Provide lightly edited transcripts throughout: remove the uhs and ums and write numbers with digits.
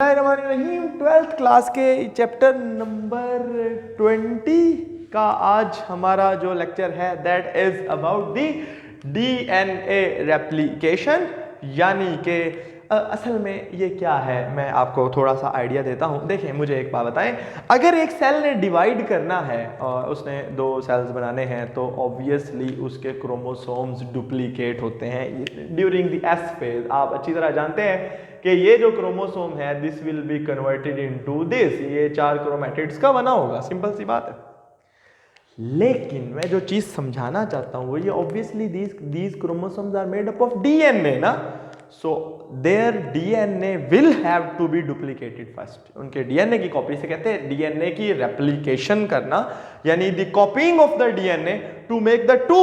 रहीम 12th class के chapter number 20 का आज हमारा जो लेक्चर है that is about the DNA replication. यानी कि असल में ये क्या है, मैं आपको थोड़ा सा आइडिया देता हूँ। देखिए, मुझे एक बात बताएं, अगर एक सेल ने डिवाइड करना है और उसने दो सेल्स बनाने हैं तो ऑब्वियसली उसके क्रोमोसोम्स डुप्लीकेट होते हैं ड्यूरिंग द एस फेज। आप अच्छी तरह जानते हैं कि ये जो क्रोमोसोम है this will be converted into this, ये 4 क्रोमैटिड्स का बना होगा, सिंपल सी बात है। लेकिन मैं जो चीज समझाना चाहता हूं वो ये, obviously these chromosomes are made up of DNA ना, so there DNA will have to be duplicated first. उनके डीएनए की कॉपी से कहते हैं डीएनए की रेप्लिकेशन करना, यानी the copying of the DNA to make the two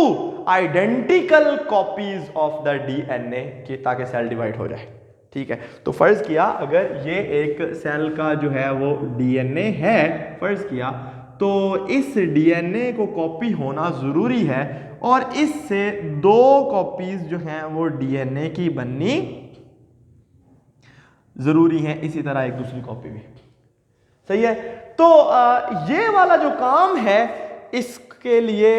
identical copies of the DNA की, ताकि सेल डिवाइड हो जाए। ठीक है, तो फर्ज किया अगर ये एक सेल का जो है वो डीएनए है, फर्ज किया तो इस डीएनए को कॉपी होना जरूरी है और इससे 2 कॉपीज जो हैं वो डीएनए की बननी जरूरी है, इसी तरह एक दूसरी कॉपी भी। सही है, तो ये वाला जो काम है इसके लिए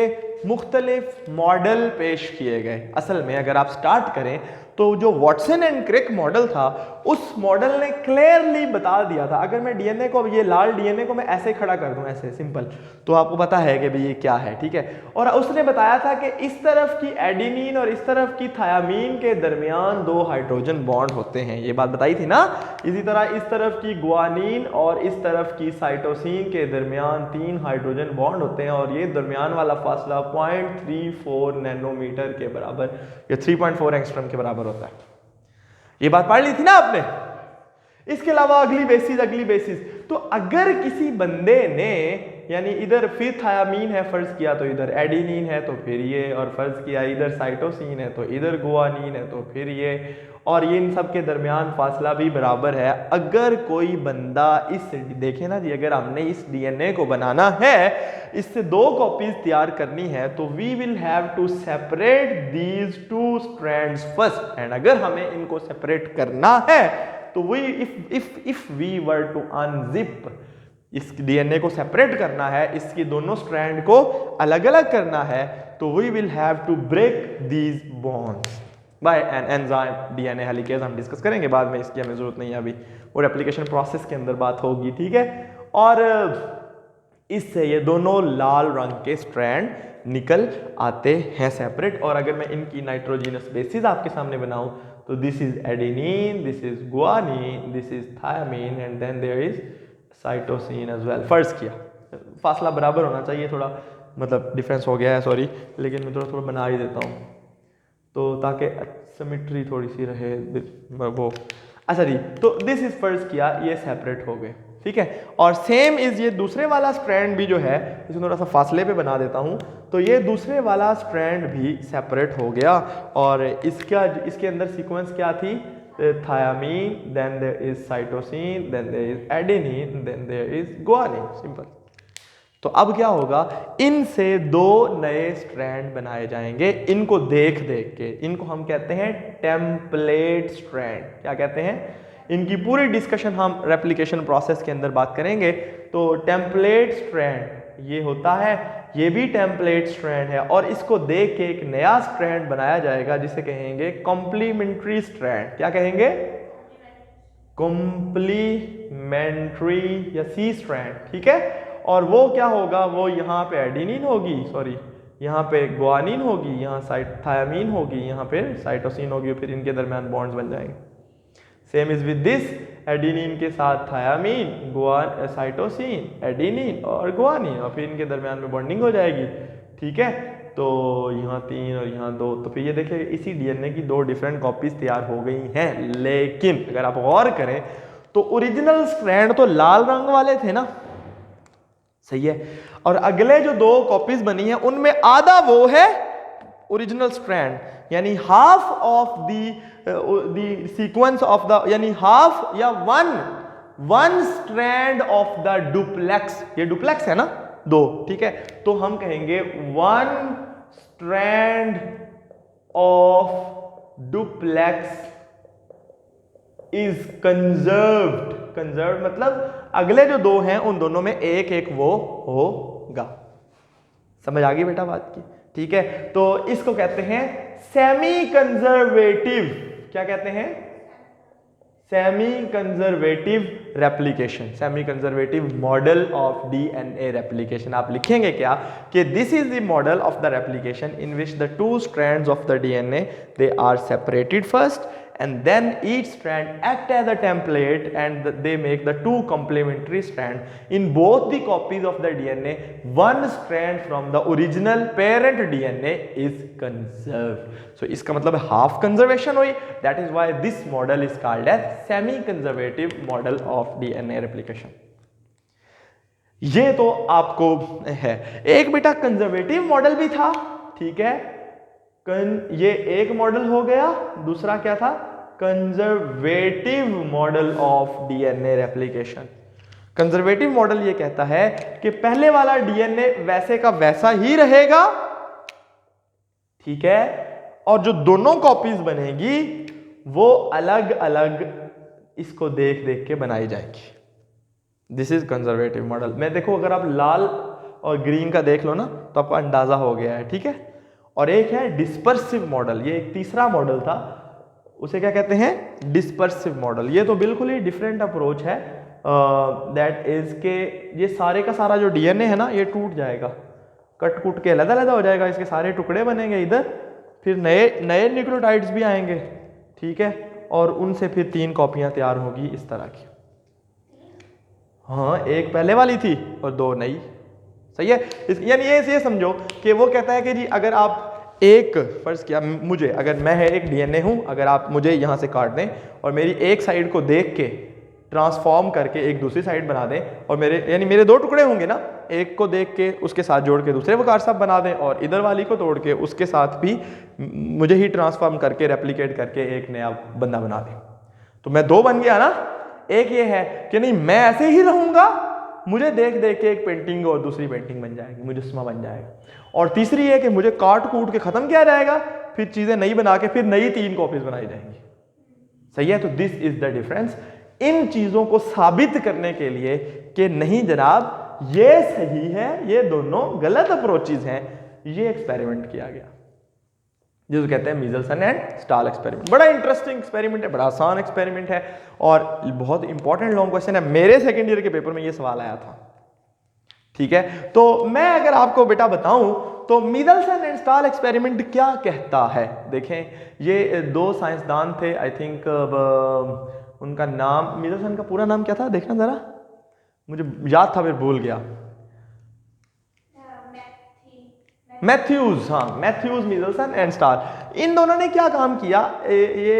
मुख्तलिफ मॉडल पेश किए गए। असल में अगर आप स्टार्ट करें तो जो वॉटसन एंड क्रिक मॉडल था उस मॉडल ने क्लियरली बता दिया था, अगर मैं डीएनए को, ये लाल डीएनए को मैं ऐसे खड़ा कर दूं ऐसे सिंपल, तो आपको पता है कि भाई ये क्या है। ठीक है, और उसने बताया था कि इस तरफ की एडेनिन और इस तरफ की थायामीन के दरमियान 2 हाइड्रोजन बॉन्ड होते हैं, ये बात बताई थी ना। इसी तरह इस तरफ की गुआनिन और इस तरफ की साइटोसिन के दरमियान 3 हाइड्रोजन बॉन्ड होते हैं और ये दरमियान वाला फासला 0.34 नैनोमीटर के बराबर या 3.4 एंगस्ट्रॉम के बराबर होता है। ये बात पढ़ ली थी ना आपने। इसके अलावा अगली बेसिस, तो अगर किसी बंदे ने, यानी इधर फिर थायामीन है फर्ज किया तो इधर एडेनिन है तो फिर ये, और फर्ज किया इधर साइटोसिन है तो इधर गुआनिन है तो फिर ये, और ये इन सब के दरमियान फासला भी बराबर है। अगर कोई बंदा इस, देखे ना जी, अगर हमने इस डीएनए को बनाना है, इससे 2 कॉपीज तैयार करनी है तो we will have to separate these 2 strands first. And अगर हमें इनको सेपरेट करना है तो we if we were to unzip, इस डीएनए को सेपरेट करना है, इसकी दोनों स्ट्रैंड को अलग अलग करना है, तो we will have to break these bonds by an enzyme DNA helicase. हम डिस्कस करेंगे बाद में, इसकी हमें जरूरत नहीं है अभी, और एप्लीकेशन प्रोसेस के अंदर बात होगी। ठीक है, और इससे ये दोनों लाल रंग के स्ट्रैंड निकल आते हैं सेपरेट। और अगर मैं इनकी नाइट्रोजिनस बेसिस आपके सामने बनाऊं तो this is adenine, this is guanine, this is thiamine and then there is cytosine as well. फर्ज किया फासला बराबर होना चाहिए, थोड़ा मतलब डिफरेंस हो गया है, सॉरी, लेकिन मैं थोड़ा थोड़ा बना ही देता हूँ तो ताकि सिमेट्री थोड़ी सी रहे वो। अच्छा जी, तो दिस इज फर्ज किया, ये सेपरेट हो गए। ठीक है, और सेम इज ये दूसरे वाला स्ट्रैंड भी जो है, इसको थोड़ा सा फासले पे बना देता हूं, तो ये दूसरे वाला स्ट्रैंड भी सेपरेट हो गया। और इसके अंदर सीक्वेंस क्या थी, thiamine, then there is cytosine, then there is adenine, then there is guanine, simple. तो अब क्या होगा, इनसे 2 नए स्ट्रैंड बनाए जाएंगे, इनको देख देख के। इनको हम कहते हैं टेम्पलेट स्ट्रैंड। क्या कहते हैं, इनकी पूरी डिस्कशन हम रेप्लिकेशन प्रोसेस के अंदर बात करेंगे। तो टेम्पलेट स्ट्रैंड ये होता है, ये भी टेम्पलेट स्ट्रैंड है, और इसको देख के एक नया स्ट्रैंड बनाया जाएगा जिसे कहेंगे कॉम्प्लीमेंट्री स्ट्रैंड। क्या कहेंगे, कॉम्प्लीमेंट्री या सी स्ट्रैंड। ठीक है, और वो क्या होगा, वो यहाँ पे एडेनिन होगी, सॉरी यहाँ पे गुआनिन होगी, यहाँ थायामीन होगी, यहाँ पे साइटोसिन होगी, फिर इनके दरमियान बॉन्ड्स बन जाएंगे। Same is with this, adenine के साथ थायामीन, साइटोसिन, एडेनिन और गुआनिन, और फिर इनके दरमियान में बॉन्डिंग हो जाएगी। ठीक है, तो यहाँ 3 और यहाँ 2, तो फिर ये देखिए इसी डीएनए की 2 डिफरेंट कॉपीज तैयार हो गई हैं। लेकिन अगर आप गौर करें तो ओरिजिनल स्ट्रैंड तो लाल रंग वाले थे ना, सही है, और अगले जो 2 कॉपीज बनी है उनमें आधा वो है ओरिजिनल स्ट्रैंड, यानी half of the sequence of the, यानी हाफ या one strand of the duplex. ये डुप्लेक्स है ना 2, ठीक है, तो हम कहेंगे 1 strand of duplex is conserved. Conserve मतलब अगले जो दो हैं उन दोनों में एक एक वो होगा। समझ आ गई बेटा बात की? ठीक है, तो इसको कहते हैं सेमी कंजर्वेटिव। क्या कहते हैं? Semi conservative replication, semi conservative model of DNA replication. आप लिखेंगे क्या कि this is the model of the replication in which the two strands of the DNA they are separated first and then each strand act as a template and they make the two complementary strands in both the copies of the DNA. One strand from the original parent DNA is conserved. So इसका मतलब half conservation हुई. That is why this model is called as semi conservative model of DNA replication. ये तो आपको है। एक बेटा conservative model भी था, ठीक है, ये एक मॉडल हो गया। दूसरा क्या था? Conservative model of DNA replication. Conservative model ये कहता है कि पहले वाला डीएनए वैसे का वैसा ही रहेगा, ठीक है, और जो दोनों कॉपीज बनेगी वो अलग अलग इसको देख देख के बनाई जाएगी। This is conservative model. मैं देखो, अगर आप लाल और ग्रीन का देख लो ना तो आपको अंदाजा हो गया है, ठीक है। और एक है डिस्पर्सिव मॉडल, ये एक तीसरा मॉडल था, उसे क्या कहते हैं? Dispersive model. ये तो बिल्कुल ही डिफरेंट अप्रोच है, दैट इज के ये सारे का सारा जो डीएनए है ना ये टूट जाएगा, कट कूट के अलग अलग हो जाएगा, इसके सारे टुकड़े बनेंगे इधर, फिर नए नए न्यूक्लियोटाइड्स भी आएंगे, ठीक है, और उनसे फिर 3 कॉपियां तैयार होगी इस तरह की। हाँ, एक पहले वाली थी और 2 नई, सही है। यानी ये समझो कि वो कहता है कि जी अगर आप एक फर्ज किया मुझे, अगर मैं है एक डीएनए हूं, अगर आप मुझे यहां से काट दें और मेरी एक साइड को देख के ट्रांसफॉर्म करके एक दूसरी साइड बना दें, और मेरे यानी मेरे 2 टुकड़े होंगे ना, एक को देख के उसके साथ जोड़ के दूसरे वकार साहब बना दें, और इधर वाली को तोड़ के उसके साथ भी मुझे ही ट्रांसफॉर्म करके रेप्लिकेट करके एक नया बंदा बना दें, तो मैं 2 बन गया ना। एक ये है कि नहीं, मैं ऐसे ही रहूंगा, मुझे देख देख के एक पेंटिंग और दूसरी पेंटिंग बन जाएगी, मुजस्समा बन जाएगा। और तीसरी है कि मुझे काट कूट के खत्म किया जाएगा, फिर चीजें नई बना के फिर नई 3 कॉपीज बनाई जाएंगी, सही है। तो दिस इज द डिफरेंस। इन चीजों को साबित करने के लिए कि नहीं जनाब ये सही है, ये दोनों गलत अप्रोचेज हैं, ये एक्सपेरिमेंट किया गया जिसको कहते हैं मीजल्सन एंड स्टाल एक्सपेरिमेंट। बड़ा इंटरेस्टिंग एक्सपेरिमेंट है, बड़ा आसान एक्सपेरिमेंट है और बहुत इंपॉर्टेंट लॉन्ग क्वेश्चन है। मेरे सेकेंड ईयर के पेपर में ये सवाल आया था, ठीक है। तो मैं अगर आपको बेटा बताऊं तो मीजल्सन एंड स्टाल एक्सपेरिमेंट क्या कहता है, देखें, ये 2 साइंसदान थे, आई थिंक उनका नाम, मीजल्सन का पूरा नाम क्या था, देखना जरा, मुझे याद था फिर भूल गया। मैथ्यूज, हाँ, मैथ्यूज, मीजल्सन एंड स्टाल। इन दोनों ने क्या काम किया, ये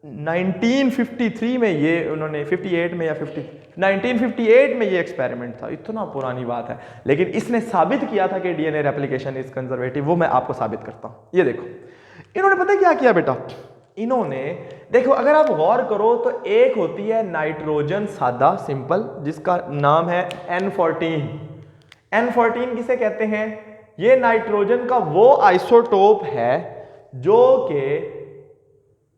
1953 में, ये उन्होंने 58 में या 1958 में ये एक्सपेरिमेंट था, इतना पुरानी बात है, लेकिन इसने साबित किया था कि डीएनए रेप्लिकेशन इज कंजर्वेटिव। वो मैं आपको साबित करता हूं। ये देखो, इन्होंने पता क्या किया बेटा, इन्होंने देखो, अगर आप गौर करो तो एक होती है नाइट्रोजन सादा सिंपल, जिसका नाम है N14। N14 किसे कहते हैं? ये नाइट्रोजन का वो आइसोटोप है जो कि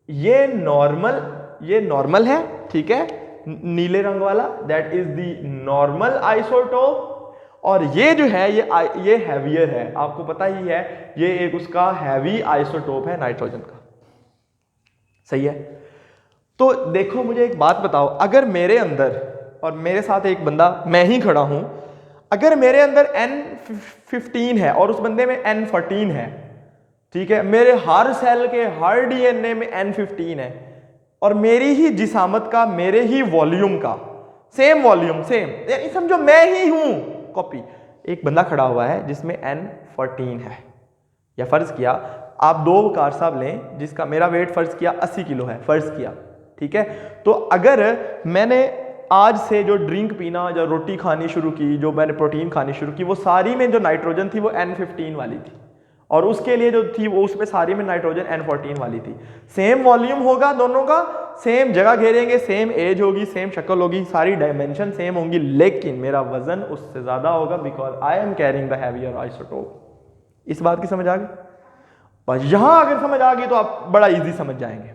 ये नॉर्मल है, ठीक है, नीले रंग वाला, that is the normal isotope, और ये जो है ये हैवियर है, आपको पता ही है, ये एक उसका हैवी आइसोटोप है नाइट्रोजन का, सही है। तो देखो, मुझे एक बात बताओ, अगर मेरे अंदर और मेरे साथ एक बंदा, मैं ही खड़ा हूं, अगर मेरे अंदर N15 है और उस बंदे में N14 है, ठीक है, मेरे हर सेल के हर डीएनए में N15 है, और मेरी ही जिसामत का, मेरे ही वॉल्यूम का, सेम वॉल्यूम, सेम, यानी समझो मैं ही हूं कॉपी, एक बंदा खड़ा हुआ है जिसमें N14 है, या फर्ज किया आप 2 वकार साहब लें जिसका मेरा वेट फर्ज किया 80 किलो है, फर्ज किया, ठीक है। तो अगर मैंने आज से जो ड्रिंक पीना, जो रोटी खानी शुरू की, जो मैंने प्रोटीन खानी शुरू की, वो सारी में जो नाइट्रोजन थी वो N15 वाली थी, और उसके लिए जो थी वो उसमें सारी में नाइट्रोजन N14 वाली थी। सेम वॉल्यूम होगा दोनों का, सेम जगह घेरेंगे, सेम एज होगी, सेम शक्ल होगी, सारी डायमेंशन सेम होंगी, लेकिन मेरा वजन उससे ज्यादा होगा, because I am carrying the heavier isotope. इस बात की समझ आ गई? बस यहां अगर समझ आ गई तो आप बड़ा इजी समझ जाएंगे।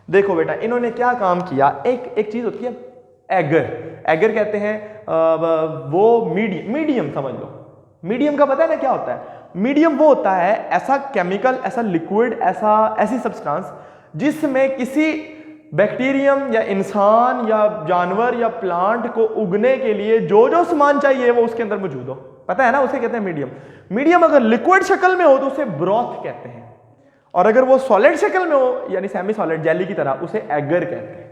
देखो बेटा, इन्होंने क्या काम किया, एक चीज होती है एगर कहते हैं वो मीडियम समझ लो। मीडियम का पता है ना क्या होता है? मीडियम वो होता है ऐसा केमिकल, ऐसा लिक्विड, ऐसी सब्सटेंस जिसमें किसी बैक्टीरियम या इंसान या जानवर या प्लांट को उगने के लिए जो जो सामान चाहिए वो उसके अंदर मौजूद हो। पता है ना, उसे कहते हैं मीडियम। मीडियम अगर लिक्विड शक्ल में हो तो उसे ब्रॉथ कहते हैं, और अगर वो सॉलिड शक्ल में हो यानी सेमी सॉलिड जेली की तरह, उसे एगर कहते हैं।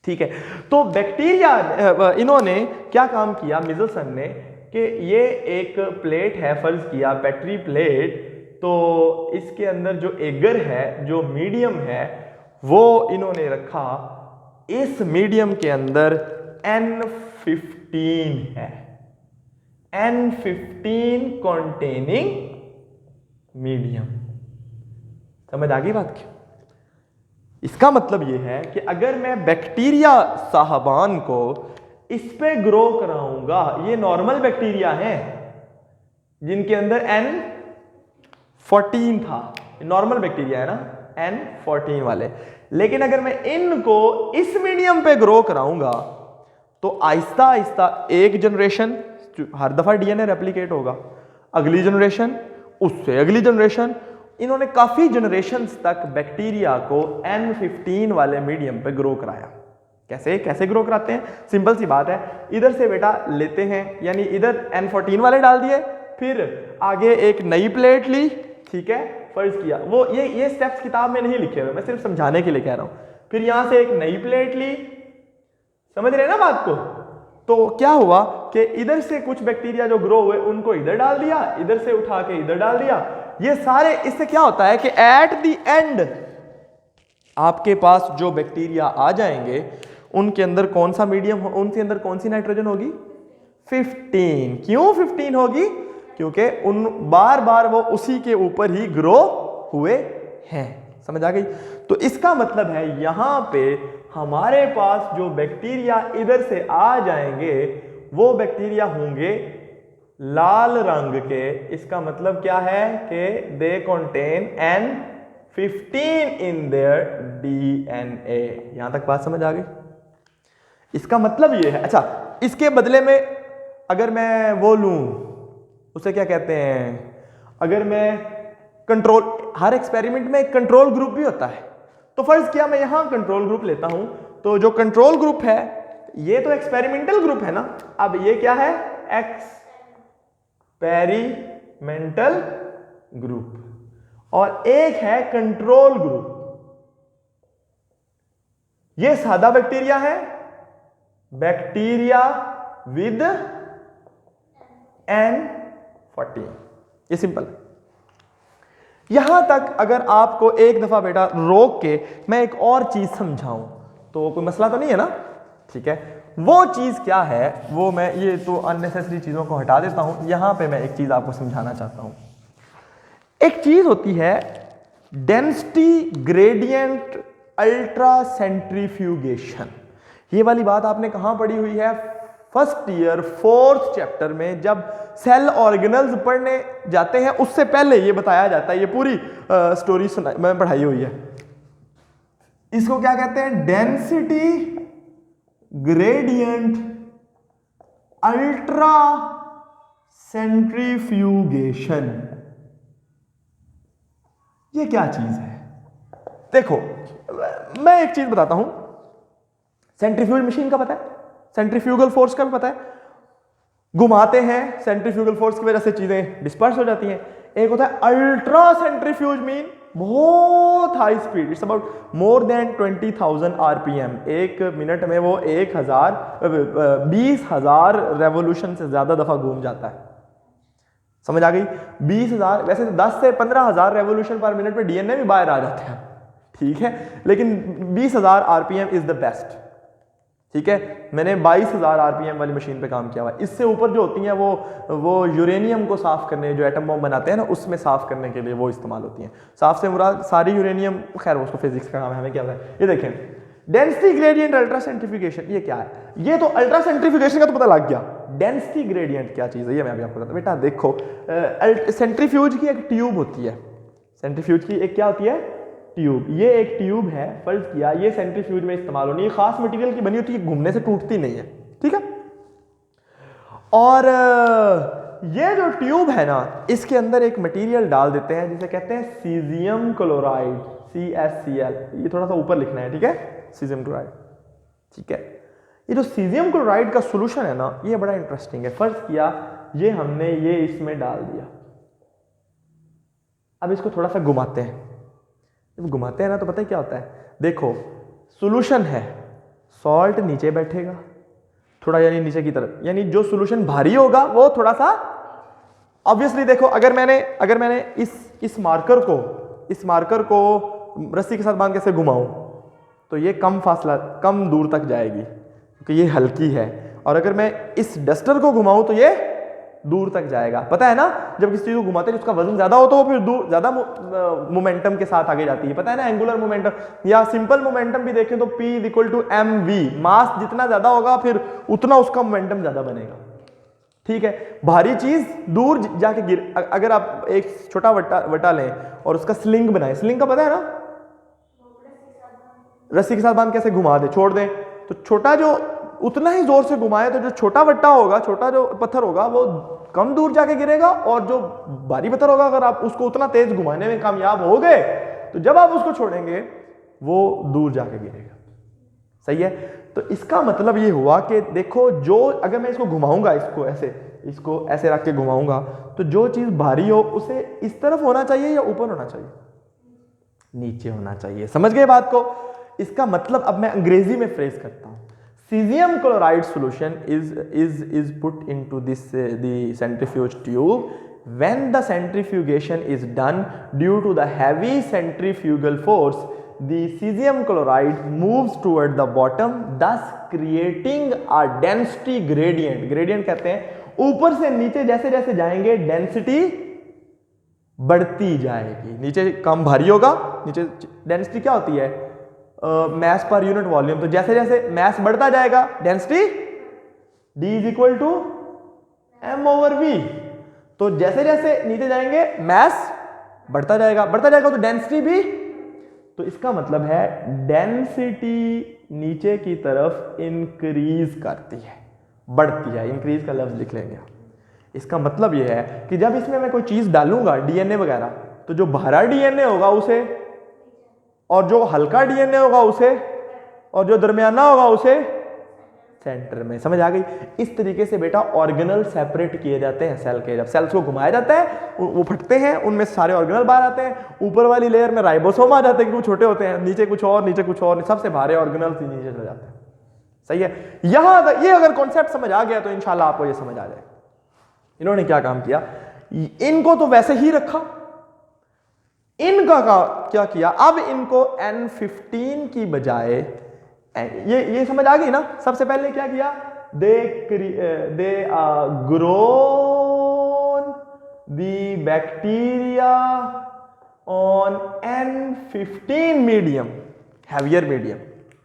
ठीक है, तो बैक्टीरिया इन्होंने क्या काम किया मिचेल्सन ने कि ये एक प्लेट है, फर्ज किया पेट्री प्लेट, तो इसके अंदर जो एगर है, जो मीडियम है, वो इन्होंने रखा। इस मीडियम के अंदर N15 है, N15 कंटेनिंग मीडियम। समझ आ गई बात की? इसका मतलब यह है कि अगर मैं बैक्टीरिया साहबान को इस पे ग्रो कराऊंगा, ये नॉर्मल बैक्टीरिया हैं जिनके अंदर N14 था, नॉर्मल बैक्टीरिया है ना, N14 वाले, लेकिन अगर मैं इनको इस मीडियम पे ग्रो कराऊंगा तो आहिस्ता आहिस्ता एक जनरेशन, हर दफा डीएनए रेप्लिकेट होगा, अगली जनरेशन, उससे अगली जनरेशन, इन्होंने काफी जनरेशंस तक बैक्टीरिया को N15 वाले मीडियम पे ग्रो कराया। कैसे ग्रो कराते हैं? सिंपल सी बात है, इधर से बेटा लेते हैं, यानी इधर N14 वाले डाल दिए, फिर आगे एक नई प्लेट ली, ठीक है, फर्ज किया, वो ये स्टेप्स किताब में नहीं लिखे हुए, मैं सिर्फ समझाने के लिए कह रहा हूं। फिर यहां से एक नई प्लेट ली, समझ रहे ना बात को? तो क्या हुआ कि इधर से कुछ बैक्टीरिया जो ग्रो हुए उनको इधर डाल दिया, इधर से उठा के इधर डाल दिया। ये सारे, इससे क्या होता है कि एट द एंड आपके पास जो बैक्टीरिया आ जाएंगे उनके अंदर कौन सा मीडियम हो, उनके अंदर कौन सी नाइट्रोजन होगी? 15। क्यों 15 होगी? क्योंकि उन बार बार वो उसी के ऊपर ही ग्रो हुए हैं। समझ आ गई? तो इसका मतलब है यहां पे हमारे पास जो बैक्टीरिया इधर से आ जाएंगे वो बैक्टीरिया होंगे लाल रंग के। इसका मतलब क्या है कि they contain N15 in their DNA। यहां तक बात समझ आ गई? इसका मतलब ये है। अच्छा, इसके बदले में अगर मैं वो लूं, उसे क्या कहते हैं, अगर मैं कंट्रोल, हर एक्सपेरिमेंट में एक कंट्रोल ग्रुप भी होता है, तो फर्ज किया मैं यहां कंट्रोल ग्रुप लेता हूं, तो जो कंट्रोल ग्रुप है ये तो एक्सपेरिमेंटल ग्रुप है ना, अब ये क्या है? एक्सपेरिमेंटल ग्रुप, और एक है कंट्रोल ग्रुप। ये सादा बैक्टीरिया है, बैक्टीरिया विद N14, ये सिंपल है। यहां तक अगर आपको एक दफा बेटा रोक के मैं एक और चीज समझाऊं तो कोई मसला तो नहीं है ना? ठीक है, वो चीज क्या है, वो मैं ये तो अननेसेसरी चीजों को हटा देता हूं। यहां पे मैं एक चीज आपको समझाना चाहता हूं। एक चीज होती है डेंसिटी ग्रेडियंट अल्ट्रा सेंट्रीफ्यूगेशन। ये वाली बात आपने कहां पढ़ी हुई है? फर्स्ट ईयर 4th चैप्टर में जब सेल ऑर्गेनल्स पढ़ने जाते हैं उससे पहले ये बताया जाता है। ये पूरी स्टोरी मैं पढ़ाई हुई है। इसको क्या कहते हैं? Density gradient ultra centrifugation. ये क्या चीज है? देखो, मैं एक चीज बताता हूं। सेंट्रीफ्यूज मशीन का पता है? सेंट्रीफ्यूगल फोर्स का भी पता है? घुमाते हैं, सेंट्रीफ्यूगल फोर्स की वजह से चीजें डिस्पर्स हो जाती हैं। एक होता है अल्ट्रा सेंट्रीफ्यूज, मीन बहुत high speed, it's about more than 20,000 RPM। एक मिनट में वो 20,000 रेवोल्यूशन से ज्यादा दफा घूम जाता है। समझ आ गई? 20,000, वैसे 10 से 15,000 रेवोल्यूशन पर मिनट में डीएनए भी बाहर आ जाते हैं, ठीक है, लेकिन 20,000 RPM इज द बेस्ट। ठीक है, मैंने 22,000 RPM वाली मशीन पे काम किया हुआ है। इससे ऊपर जो होती हैं वो यूरेनियम को साफ करने, जो एटम बॉम्ब बनाते हैं ना, उसमें साफ करने के लिए वो इस्तेमाल होती हैं। साफ से मुराद सारी यूरेनियम, खैर उसको फिजिक्स का काम है, हमें क्या है। ये देखें, डेंसिटी ग्रेडियंट अल्ट्रा सेंट्रीफ्यूगेशन, ये क्या है? ये तो अल्ट्रा सेंट्रीफ्यूगेशन का तो पता लग गया। डेंसिटी ग्रेडियंट क्या चीज है ये मैं अभी आपको बताता हूं। बेटा देखो, सेंट्रीफ्यूज की एक ट्यूब होती है, सेंट्रीफ्यूज की एक क्या होती है? ट्यूब, ये एक ट्यूब है, फर्ज किया ये सेंट्रीफ्यूज में इस्तेमाल होनी है, खास मटेरियल की बनी होती है, घूमने से टूटती नहीं है, ठीक है। और ये जो ट्यूब है ना, इसके अंदर एक मटेरियल डाल देते हैं जिसे कहते हैं सीजियम क्लोराइड, CaCl, ये थोड़ा सा ऊपर लिखना है, ठीक है, सीजियम क्लोराइड, ठीक है। ये जो सीजियम क्लोराइड का सॉल्यूशन है ना, ये बड़ा इंटरेस्टिंग है। फर्ज किया ये हमने ये इसमें डाल दिया, अब इसको थोड़ा सा घुमाते हैं, जब घुमाते हैं ना तो पता है क्या होता है, देखो सॉल्यूशन है, सॉल्ट नीचे बैठेगा थोड़ा, यानी नीचे की तरफ, यानी जो सॉल्यूशन भारी होगा वो थोड़ा सा, ऑब्वियसली देखो अगर मैंने इस मार्कर को रस्सी के साथ बांध के ऐसे घुमाऊं तो ये कम दूर तक जाएगी क्योंकि ये हल्की है, और अगर मैं इस डस्टर को घुमाऊं तो ये दूर तक जाएगा। पता है ना, जब किसी चीज को घुमाते हैं उसका वजन ज्यादा हो तो वो फिर दूर ज्यादा मोमेंटम के साथ आगे जाती है, पता है ना, एंगुलर मोमेंटम, या सिंपल मोमेंटम भी देखें तो P = mv, मास जितना ज्यादा होगा फिर उतना उसका मोमेंटम ज्यादा बनेगा, ठीक है। भारी चीज दूर जाके गिर, अगर आप एक छोटा वटा लें और उसका स्लिंग बनाए, स्लिंग का पता है ना, रस्सी के साथ बांध कैसे घुमा दे, छोड़ दें, तो छोटा जो उतना ही जोर से घुमाए तो जो छोटा वट्टा होगा, छोटा जो पत्थर होगा वो कम दूर जाके गिरेगा, और जो भारी पत्थर होगा अगर आप उसको उतना तेज घुमाने में कामयाब हो गए तो जब आप उसको छोड़ेंगे वो दूर जाके गिरेगा, सही है। तो इसका मतलब ये हुआ कि देखो, जो अगर मैं इसको घुमाऊंगा, इसको ऐसे रख के घुमाऊंगा, तो जो चीज भारी हो उसे इस तरफ होना चाहिए या ऊपर होना चाहिए, नीचे होना चाहिए, समझ गए बात को। इसका मतलब अब मैं अंग्रेजी में फ्रेज करता हूं, cesium chloride solution is put into the centrifuge tube. When the centrifugation is done, due to the heavy centrifugal force, the cesium chloride moves toward the bottom, thus creating a density gradient. Gradient कहते हैं ऊपर से नीचे जैसे जैसे जाएंगे density बढ़ती जाएगी, नीचे कम भारी होगा, नीचे डेंसिटी क्या होती है, मैस पर यूनिट वॉल्यूम, तो जैसे जैसे मैस बढ़ता जाएगा डेंसिटी D = m/v, तो जैसे जैसे नीचे जाएंगे मैस बढ़ता जाएगा तो डेंसिटी भी, तो इसका मतलब है डेंसिटी नीचे की तरफ इंक्रीज करती है, बढ़ती है, इंक्रीज का लफ्ज लिख लेंगे। इसका मतलब यह है कि जब इसमें मैं कोई चीज डालूंगा DNA वगैरह, तो जो भारा DNA होगा उसे, और जो हल्का DNA होगा उसे, और जो दरमियाना होगा उसे सेंटर में, समझ आ गई। इस तरीके से बेटा ऑर्गेनल सेपरेट किए जाते हैं सेल के, जब सेल्स को घुमाया जाता है वो फटते हैं, उनमें सारे ऑर्गेनल बाहर आते हैं, ऊपर वाली लेयर में राइबोसोम आ जाते हैं कि वो छोटे होते हैं, नीचे कुछ और, सबसे भारे ऑर्गेनल नीचे चले जाते हैं, सही है। यहां ये अगर कॉन्सेप्ट समझ आ गया तो इंशाल्लाह आपको ये समझ आ जाएगा। इन्होंने क्या काम किया, इनको तो वैसे ही रखा, इनका क्या किया, अब इनको N15 की बजाय, ये समझ आ गई ना, सबसे पहले क्या किया, they grown the bacteria on N15 medium, heavier medium,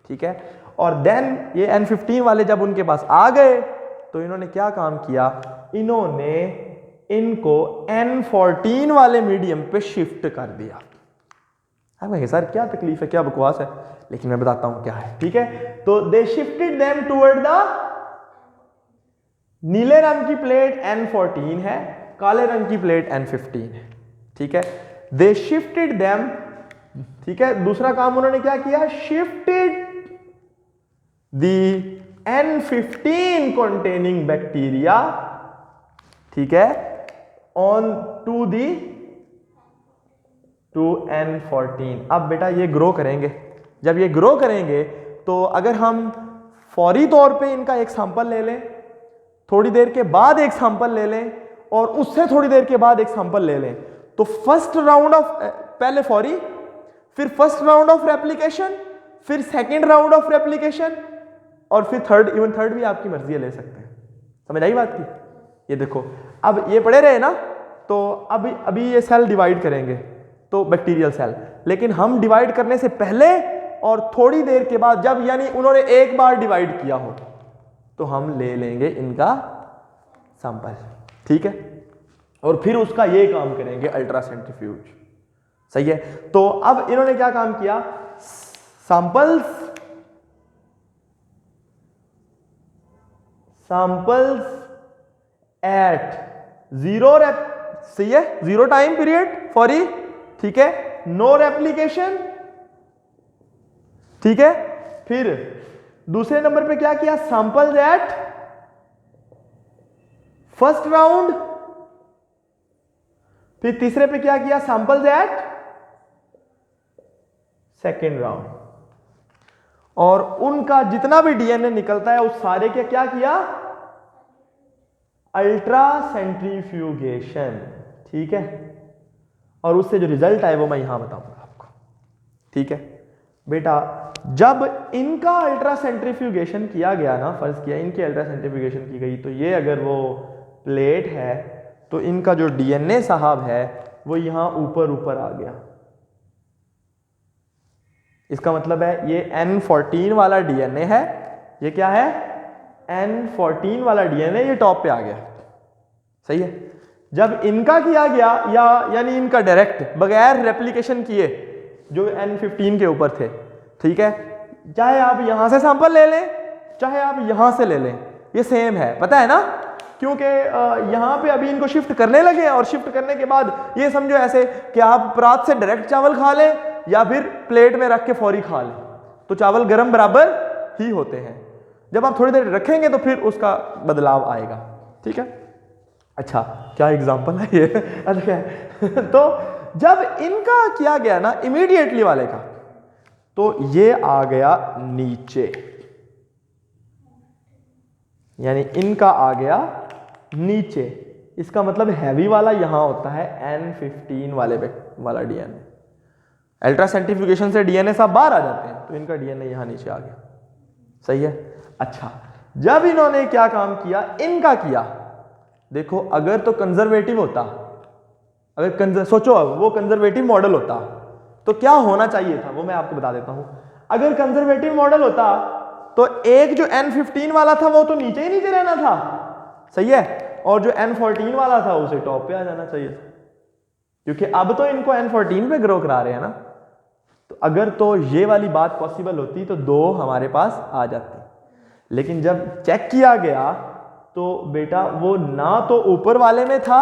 ठीक है। और देन ये N15 वाले जब उनके पास आ गए तो इन्होंने क्या काम किया, इन्होंने इनको N14 वाले मीडियम पे शिफ्ट कर दिया। अब सर क्या तकलीफ है, क्या बकवास है, लेकिन मैं बताता हूं क्या है, ठीक है। तो they shifted them toward the, नीले रंग की प्लेट N14 है, काले रंग की प्लेट N15 है, ठीक है। दे शिफ्टेड देम, ठीक है। दूसरा काम उन्होंने क्या किया, shifted the N15 containing bacteria, ठीक है, ऑन टू N14। अब बेटा ये ग्रो करेंगे, जब ये ग्रो करेंगे तो अगर हम फौरी तौर पे इनका एक सैंपल ले लें, थोड़ी देर के बाद एक सैंपल ले लें, और उससे थोड़ी देर के बाद एक सैंपल ले लें, तो फर्स्ट राउंड ऑफ, पहले फौरी, फिर फर्स्ट राउंड ऑफ रेप्लिकेशन, फिर सेकेंड राउंड ऑफ रेप्लिकेशन, और फिर थर्ड भी आपकी मर्जी ले सकते हैं। समझ आई बात की। ये देखो अब ये पड़े रहे ना, तो अभी ये सेल डिवाइड करेंगे तो बैक्टीरियल सेल, लेकिन हम डिवाइड करने से पहले और थोड़ी देर के बाद, जब यानी उन्होंने एक बार डिवाइड किया हो, तो हम ले लेंगे इनका सैंपल, ठीक है, और फिर उसका ये काम करेंगे अल्ट्रा सेंट्रीफ्यूज। सही है। तो अब इन्होंने क्या काम किया, सैंपल्स एट जीरो सही है, जीरो टाइम पीरियड फॉर ई, ठीक है, नो रेप्लीकेशन, ठीक है। फिर दूसरे नंबर पे क्या किया, सैंपल्स एट फर्स्ट राउंड। फिर तीसरे पे क्या किया, सैंपल्स एट सेकेंड राउंड। और उनका जितना भी डीएनए निकलता है उस सारे के क्या किया, अल्ट्रा सेंट्रीफ्यूगेशन, ठीक है। और उससे जो रिजल्ट आए वो मैं यहां बताऊंगा आपको, ठीक है बेटा। जब इनका अल्ट्रा सेंट्रीफ्यूगेशन किया गया ना, फर्ज किया इनकी अल्ट्रा सेंट्रीफ्यूगेशन की गई, तो ये अगर वो प्लेट है तो इनका जो डीएनए साहब है वो यहां ऊपर ऊपर आ गया। इसका मतलब है ये N14 वाला डीएनए है, ये क्या है, N14 वाला डीएनए, ये टॉप पे आ गया, सही है। जब इनका किया गया यानी इनका डायरेक्ट बगैर रेप्लिकेशन किए जो N15 के ऊपर थे, ठीक है, चाहे आप यहां से सैंपल ले लें चाहे आप यहां से ले लें, ये सेम है, पता है ना, क्योंकि यहां पे अभी इनको शिफ्ट करने लगे और शिफ्ट करने के बाद ये समझो ऐसे कि आप परात से डायरेक्ट चावल खा लें या फिर प्लेट में रख के फौरी खा लें, तो चावल गर्म बराबर ही होते हैं। जब आप थोड़ी देर रखेंगे तो फिर उसका बदलाव आएगा, ठीक है। अच्छा क्या एग्जांपल है ये अच्छा तो जब इनका किया गया ना इमीडिएटली वाले का, तो ये आ गया नीचे, यानी इनका आ गया नीचे। इसका मतलब हैवी वाला यहां होता है N15 वाला डीएनए। अल्ट्रा सेंट्रीफ्यूगेशन से डीएनए सब बाहर आ जाते हैं, तो इनका डीएनए यहां नीचे आ गया, सही है। अच्छा जब इन्होंने क्या काम किया, इनका किया, देखो अगर तो कंजर्वेटिव होता, अगर सोचो अब वो कंजर्वेटिव मॉडल होता तो क्या होना चाहिए था, वो मैं आपको बता देता हूं। अगर कंजर्वेटिव मॉडल होता तो एक जो N15 वाला था वो तो नीचे ही नीचे रहना था, सही है, और जो N14 वाला था उसे टॉप पे आ जाना चाहिए था, क्योंकि अब तो इनको N14 पे ग्रो करा रहे हैं ना। तो अगर तो ये वाली बात पॉसिबल होती तो दो हमारे पास आ जाती, लेकिन जब चेक किया गया तो बेटा वो ना तो ऊपर वाले में था,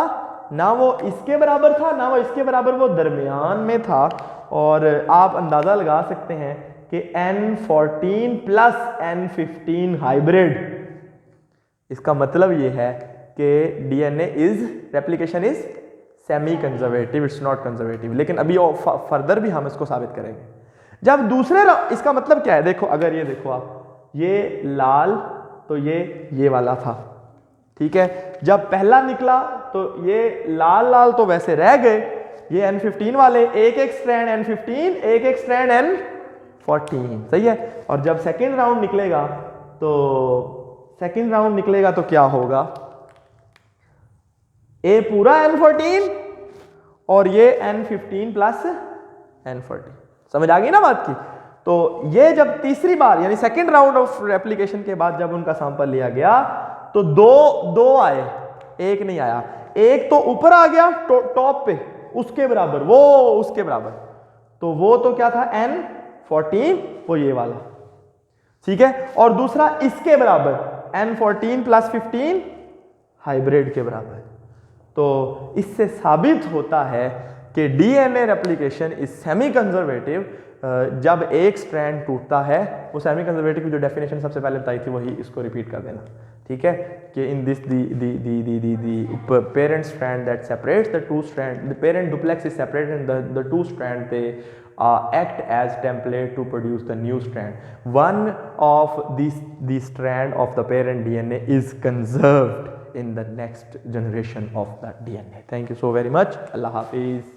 ना वो इसके बराबर था, ना वो इसके बराबर, वो दरमियान में था। और आप अंदाजा लगा सकते हैं कि N14 प्लस N15 हाइब्रिड, इसका मतलब ये है कि DNA is replication is semi conservative, it's not conservative. लेकिन अभी फर्दर भी हम इसको साबित करेंगे। जब दूसरे इसका मतलब क्या है, देखो अगर ये देखो आप, ये लाल तो ये वाला था, ठीक है। जब पहला निकला तो ये लाल लाल तो वैसे रह गए, ये N15 वाले एक एक स्ट्रैंड N15, एक एक स्ट्रैंड N14, सही है। और जब सेकेंड राउंड निकलेगा तो क्या होगा, ए पूरा N14 और ये N15 प्लस N14, समझ आ गई ना बात की। तो ये जब तीसरी बार यानी सेकेंड राउंड ऑफ रेप्लिकेशन के बाद जब उनका सैंपल लिया गया तो दो आए, एक नहीं आया। एक तो ऊपर आ गया टॉप पे उसके बराबर, वो उसके बराबर, तो वो तो क्या था N14, वो ये वाला, ठीक है। और दूसरा इसके बराबर N14 प्लस 15 हाइब्रिड के बराबर। तो इससे साबित होता है कि DNA replication is semi conservative. जब एक स्ट्रैंड टूटता है, वो सेमी कंजर्वेटिव की जो डेफिनेशन सबसे पहले बताई थी वही इसको रिपीट कर देना, ठीक है, कि in this the parent strand that separates the two strand, the parent duplex is separated and the two strand they act as template to produce the new strand. One of the strand of the parent DNA is conserved in the next generation of the DNA. Thank you so very much. Allah Hafiz.